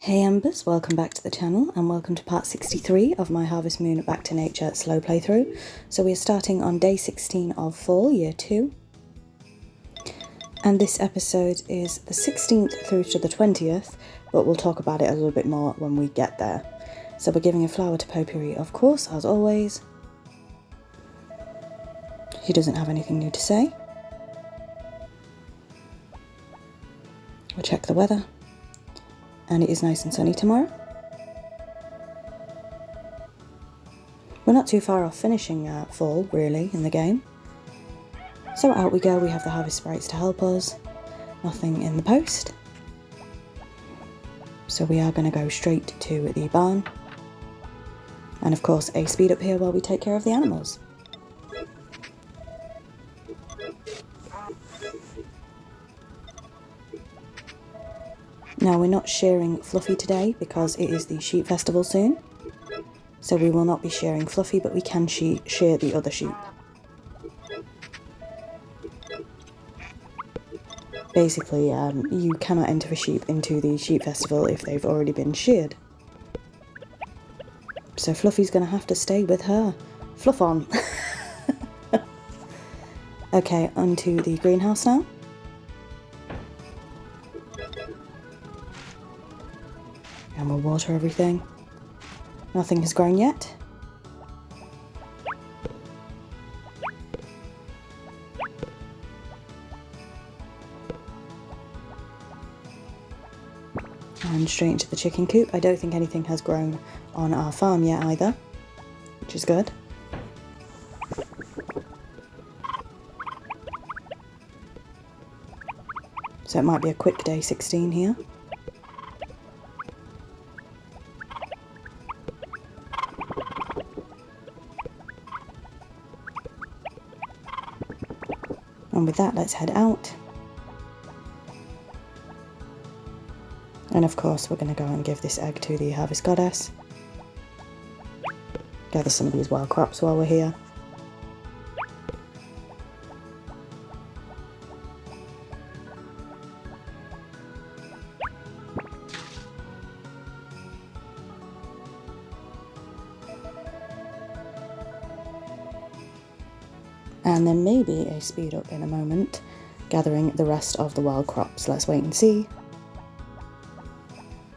Hey Embers, welcome back to the channel and welcome to part 63 of my Harvest Moon Back to Nature slow playthrough. So we are starting on day 16 of fall, year 2. And this episode is the 16th through to the 20th, but we'll talk about it a little bit more when we get there. So we're giving a flower to Potpourri, of course, as always. He doesn't have anything new to say. We'll check the weather. And it is nice and sunny tomorrow. We're not too far off finishing fall, really, in the game. So out we go, we have the harvest sprites to help us. Nothing in the post. So we are going to go straight to the barn. And of course a speed up here while we take care of the animals. Now we're not shearing Fluffy today because it is the sheep festival soon. So we will not be shearing Fluffy, but we can shear the other sheep. Basically, you cannot enter a sheep into the sheep festival if they've already been sheared. So Fluffy's going to have to stay with her. Fluff on! Okay, onto the greenhouse now. And we'll water everything. Nothing has grown yet. And straight into the chicken coop. I don't think anything has grown on our farm yet either, which is good. So it might be a quick day 16 here. And with that, let's head out. And of course, we're going to go and give this egg to the harvest goddess. Gather some of these wild crops while we're here. And then maybe a speed up in a moment, gathering the rest of the wild crops. Let's wait and see.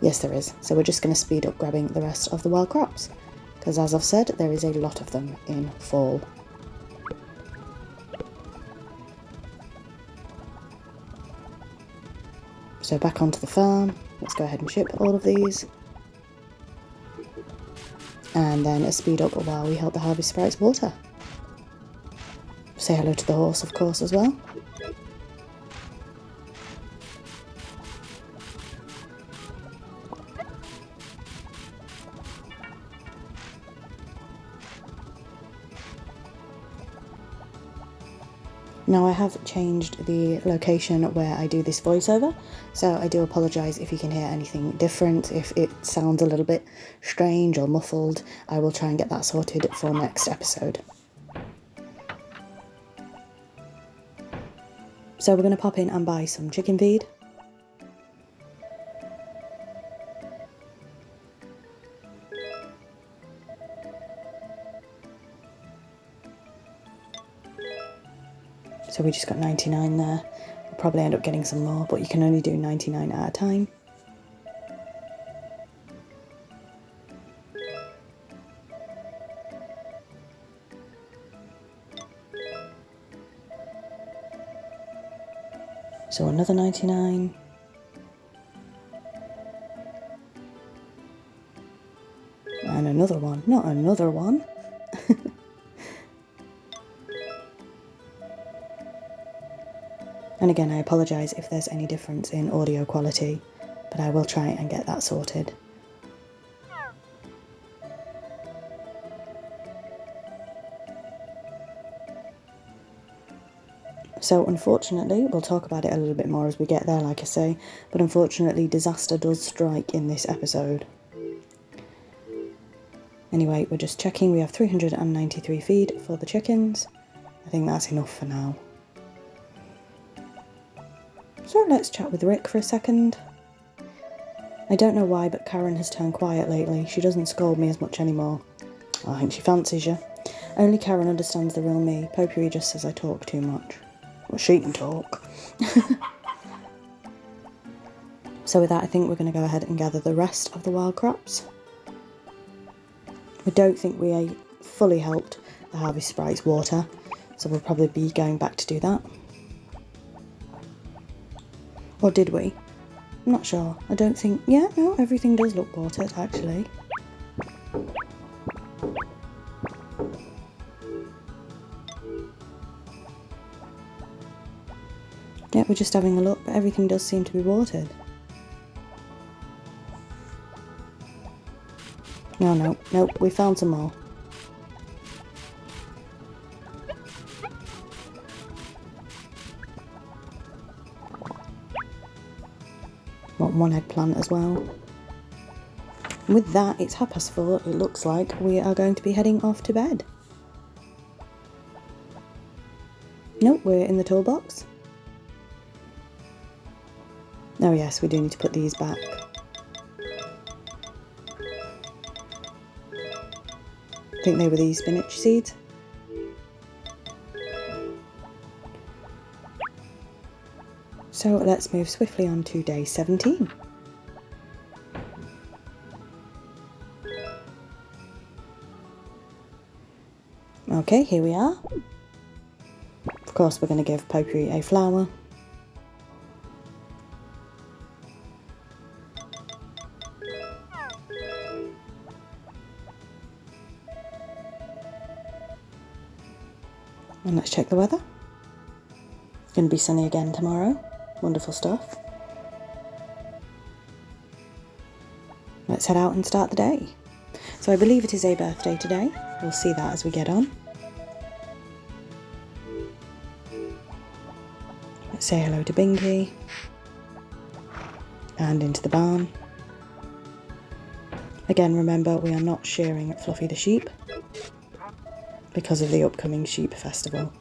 Yes, there is. So we're just going to speed up grabbing the rest of the wild crops, because as I've said, there is a lot of them in fall. So back onto the farm. Let's go ahead and ship all of these. And then a speed up while we help the harvest sprites water. Say hello to the horse, of course, as well. Now I have changed the location where I do this voiceover, so I do apologise if you can hear anything different, if it sounds a little bit strange or muffled. I will try and get that sorted for next episode. So we're going to pop in and buy some chicken feed. So we just got 99 there. We'll probably end up getting some more, but you can only do 99 at a time. So another 99. And another one. Not another one. And again, I apologise if there's any difference in audio quality, but I will try and get that sorted. So unfortunately, we'll talk about it a little bit more as we get there, like I say, but unfortunately disaster does strike in this episode. Anyway, we're just checking. We have 393 feed for the chickens. I think that's enough for now. So let's chat with Rick for a second. I don't know why, but Karen has turned quiet lately. She doesn't scold me as much anymore. I think she fancies you. Only Karen understands the real me. Potpourri just says I talk too much. Well, she can talk. So with that, I think we're going to go ahead and gather the rest of the wild crops. I don't think we fully helped the Harvest Sprites water, so we'll probably be going back to do that. Or did we? I'm not sure. I don't think... Yeah, no, everything does look watered, actually. Yeah, we're just having a look, but everything does seem to be watered. No, we found some more. Want one eggplant as well. And with that, it's 4:30. It looks like we are going to be heading off to bed. Nope, we're in the toolbox. Oh yes, we do need to put these back. I think they were these spinach seeds. So let's move swiftly on to day 17. Okay, here we are. Of course, we're going to give Potpourri a flower. And let's check the weather. It's going to be sunny again tomorrow. Wonderful stuff. Let's head out and start the day. So I believe it is a birthday today. We'll see that as we get on. Let's say hello to Binky. And into the barn. Again, remember, we are not shearing Fluffy the sheep because of the upcoming sheep festival.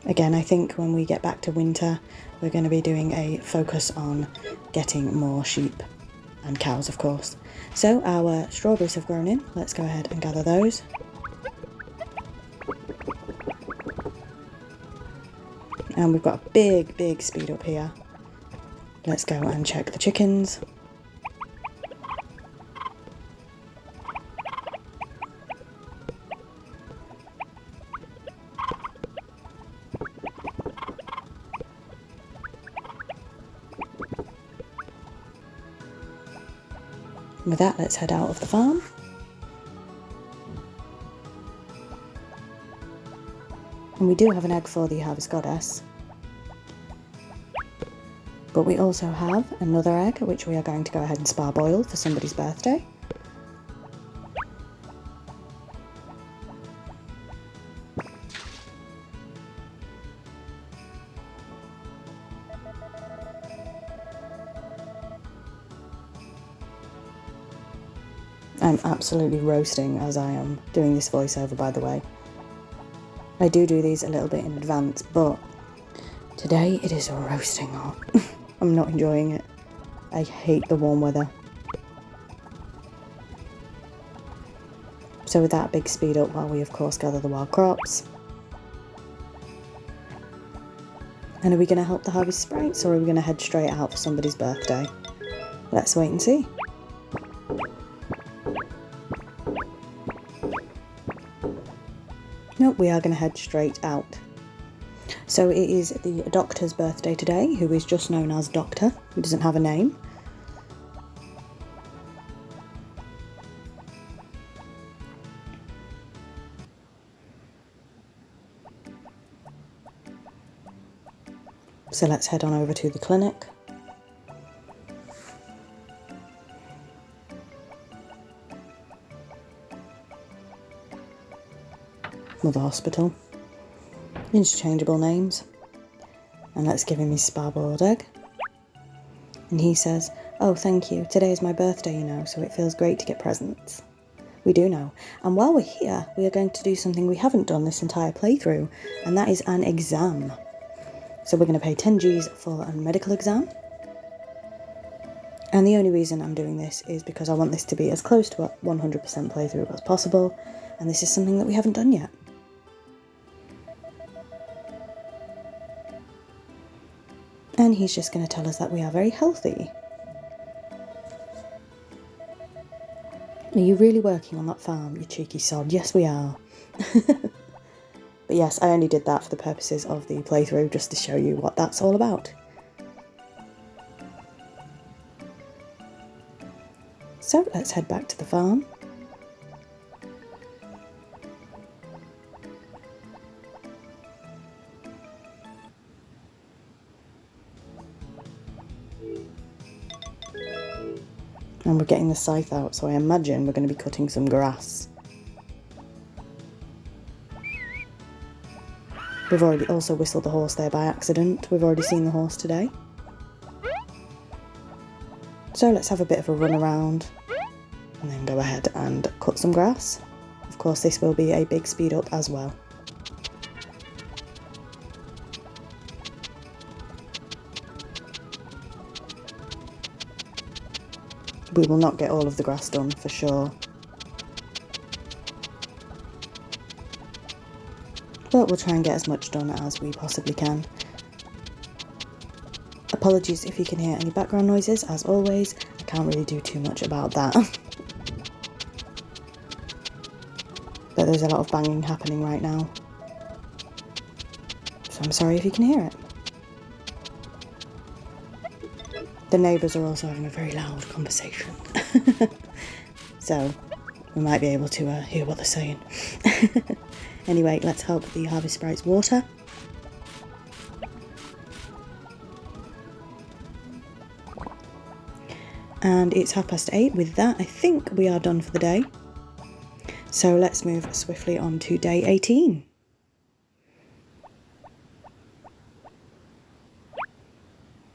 Again, I think when we get back to winter, we're going to be doing a focus on getting more sheep and cows, of course. So our strawberries have grown in. Let's go ahead and gather those. And we've got a big speed up here. Let's go and check the chickens. And with that, let's head out of the farm. And we do have an egg for the Harvest Goddess. But we also have another egg, which we are going to go ahead and parboil for somebody's birthday. I'm absolutely roasting as I am doing this voiceover, by the way. I do these a little bit in advance, but today it is roasting hot. I'm not enjoying it. I hate the warm weather. So with that, big speed up while we of course gather the wild crops. And are we going to help the Harvest Sprites, or are we going to head straight out for somebody's birthday? Let's wait and see. Nope, we are going to head straight out. So it is the doctor's birthday today, who is just known as Doctor, who doesn't have a name. So let's head on over to the clinic. Or the hospital. Interchangeable names. And let's give him his sparboiled egg. And he says, "Oh, thank you. Today is my birthday, you know, so it feels great to get presents." We do know. And while we're here, we are going to do something we haven't done this entire playthrough, and that is an exam. So we're going to pay 10 Gs for a medical exam. And the only reason I'm doing this is because I want this to be as close to a 100% playthrough as possible, and this is something that we haven't done yet. And he's just going to tell us that we are very healthy. Are you really working on that farm, you cheeky sod? Yes, we are. But yes, I only did that for the purposes of the playthrough, just to show you what that's all about. So let's head back to the farm. And we're getting the scythe out, so I imagine we're going to be cutting some grass. We've already also whistled the horse there by accident. We've already seen the horse today. So let's have a bit of a run around and then go ahead and cut some grass. Of course, this will be a big speed up as well. We will not get all of the grass done for sure. But we'll try and get as much done as we possibly can. Apologies if you can hear any background noises, as always. I can't really do too much about that. But there's a lot of banging happening right now. So I'm sorry if you can hear it. The neighbours are also having a very loud conversation. So we might be able to hear what they're saying. Anyway, let's help the harvest sprites water. And it's 8:30. With that, I think we are done for the day. So let's move swiftly on to day 18.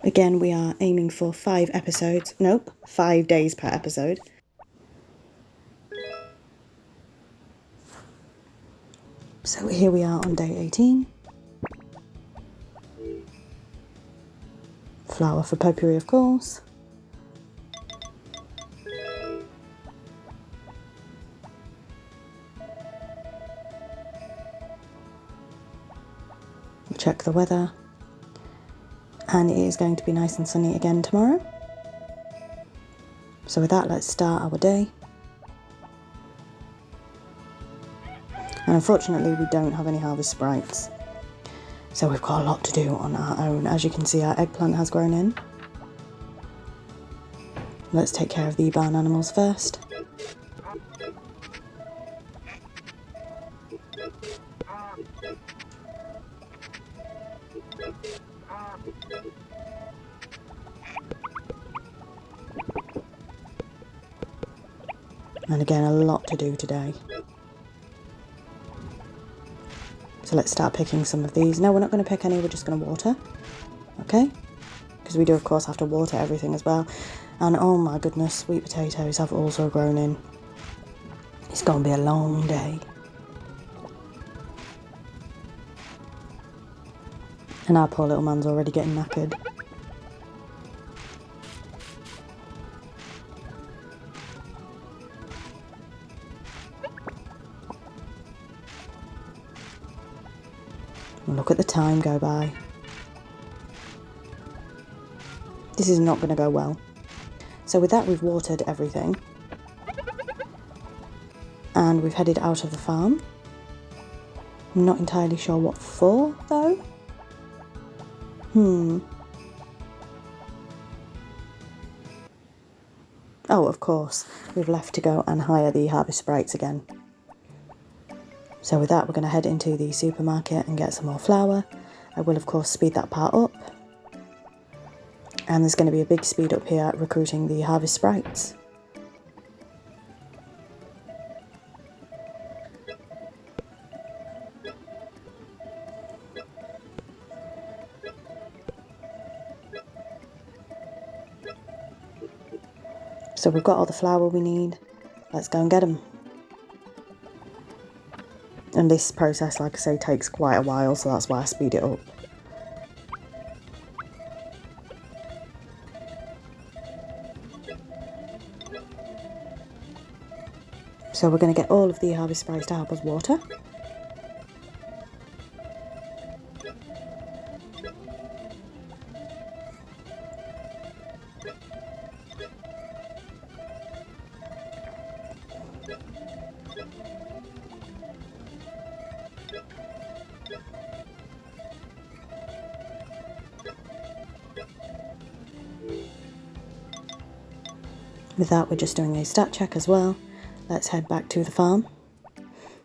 Again, we are aiming for 5 episodes. Nope, 5 days per episode. So here we are on day 18. Flour for potpourri, of course. We'll check the weather. And it is going to be nice and sunny again tomorrow. So with that, let's start our day. And unfortunately, we don't have any harvest sprites. So we've got a lot to do on our own. As you can see, our eggplant has grown in. Let's take care of the barn animals first. And again, a lot to do today. So let's start picking some of these. No, we're not going to pick any, we're just going to water. Okay? Because we do, of course, have to water everything as well. And oh my goodness, sweet potatoes have also grown in. It's going to be a long day. And our poor little man's already getting knackered. Look at the time go by. This is not going to go well. So with that, we've watered everything. And we've headed out of the farm. I'm not entirely sure what for, though. Oh, of course, we've left to go and hire the harvest sprites again. So with that, we're going to head into the supermarket and get some more flour. I will, of course, speed that part up. And there's going to be a big speed up here recruiting the harvest sprites. So we've got all the flour we need. Let's go and get them. And this process, like I say, takes quite a while, so that's why I speed it up. So we're going to get all of the harvest sprays to help us water. With that, we're just doing a stat check as well. Let's head back to the farm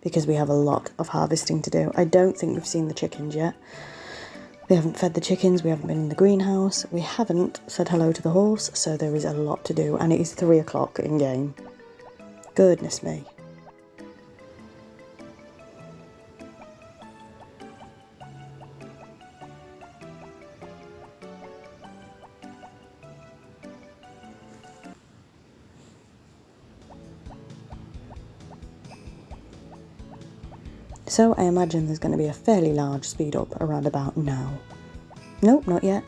because we have a lot of harvesting to do. I don't think we've seen the chickens yet. We haven't fed the chickens, we haven't been in the greenhouse, we haven't said hello to the horse, so there is a lot to do, and it is 3 o'clock in game. Goodness me. So I imagine there's going to be a fairly large speed up around about now. Nope, not yet.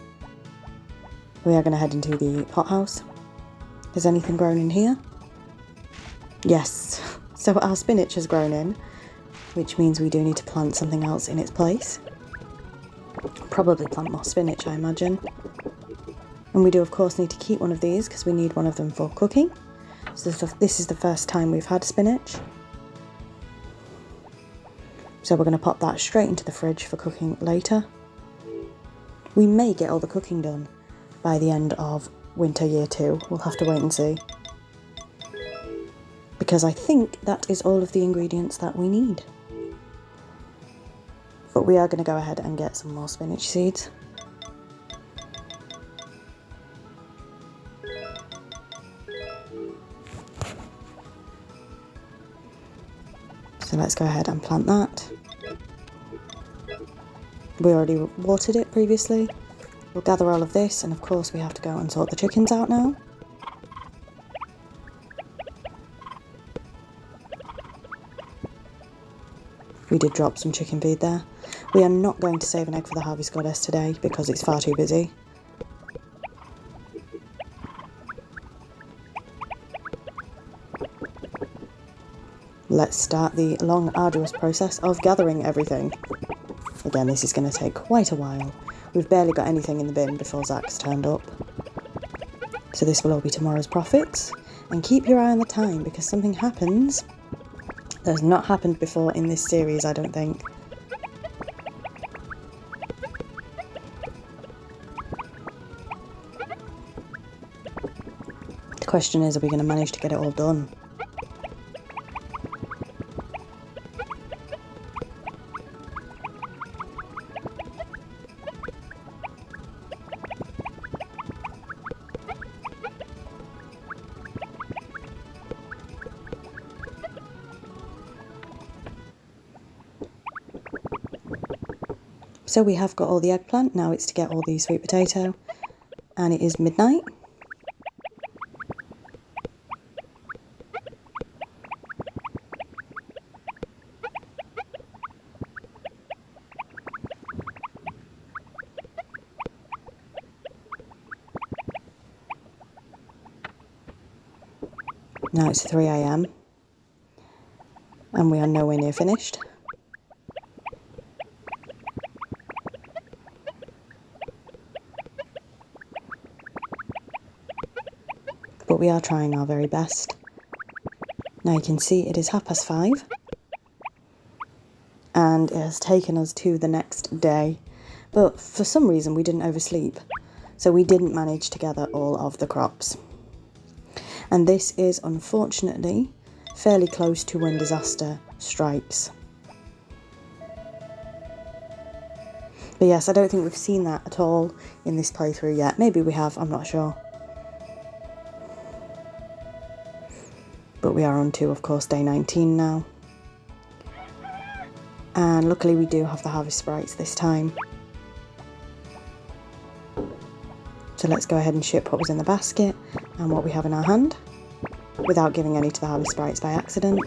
We are going to head into the hothouse. Has anything grown in here? Yes. So our spinach has grown in, which means we do need to plant something else in its place. Probably plant more spinach, I imagine. And we do of course need to keep one of these because we need one of them for cooking. So this is the first time we've had spinach. So we're going to pop that straight into the fridge for cooking later. We may get all the cooking done by the end of winter year 2. We'll have to wait and see. Because I think that is all of the ingredients that we need. But we are going to go ahead and get some more spinach seeds. So let's go ahead and plant that. We already watered it previously. We'll gather all of this, and of course we have to go and sort the chickens out now. We did drop some chicken feed there. We are not going to save an egg for the Harvest Goddess today because it's far too busy. Let's start the long, arduous process of gathering everything. Again, this is going to take quite a while. We've barely got anything in the bin before Zach's turned up. So this will all be tomorrow's profits. And keep your eye on the time because something happens that has not happened before in this series, I don't think. The question is, are we going to manage to get it all done? So we have got all the eggplant, now it's to get all the sweet potato, and it is midnight. Now it's 3 AM, and we are nowhere near finished. But we are trying our very best. Now you can see it is 5:30, and it has taken us to the next day, but for some reason we didn't oversleep, so we didn't manage to gather all of the crops. And this is unfortunately fairly close to when disaster strikes. But yes, I don't think we've seen that at all in this playthrough yet. Maybe we have, I'm not sure. But we are on to, of course, day 19 now. And luckily we do have the harvest sprites this time. So let's go ahead and ship what was in the basket and what we have in our hand, without giving any to the harvest sprites by accident.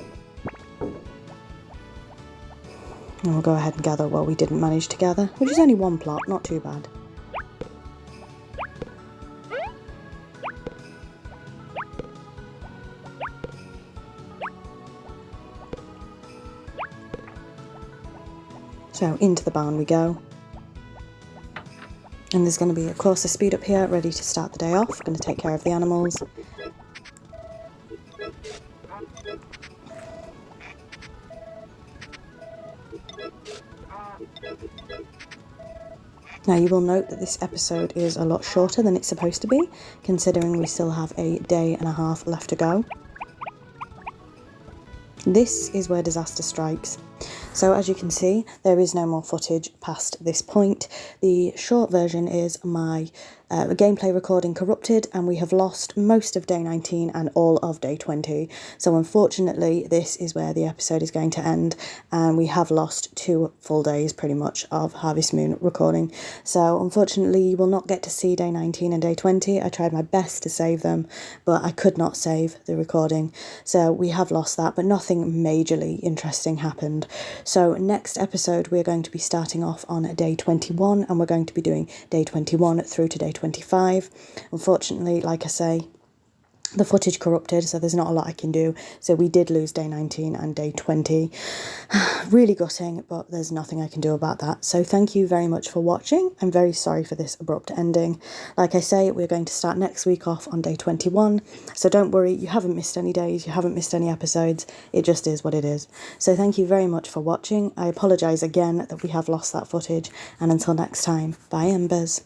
And we'll go ahead and gather what we didn't manage to gather, which is only one plot, not too bad. So into the barn we go. And there's going to be, of course, a speed up here, ready to start the day off. Going to take care of the animals. Now you will note that this episode is a lot shorter than it's supposed to be, considering we still have a day and a half left to go. This is where disaster strikes. So as you can see, there is no more footage past this point. The short version is my gameplay recording corrupted, and we have lost most of day 19 and all of day 20. So unfortunately, this is where the episode is going to end, and we have lost 2 full days pretty much of Harvest Moon recording. So unfortunately, you will not get to see day 19 and day 20. I tried my best to save them, but I could not save the recording. So we have lost that, but nothing majorly interesting happened. So next episode, we're going to be starting off on day 21, and we're going to be doing day 21 through to day 25. Unfortunately, like I say, the footage corrupted, so there's not a lot I can do. So we did lose day 19 and day 20. Really gutting, but there's nothing I can do about that. So thank you very much for watching. I'm very sorry for this abrupt ending. Like I say, we're going to start next week off on day 21. So don't worry, you haven't missed any days, you haven't missed any episodes. It just is what it is. So thank you very much for watching. I apologise again that we have lost that footage. And until next time, bye Embers.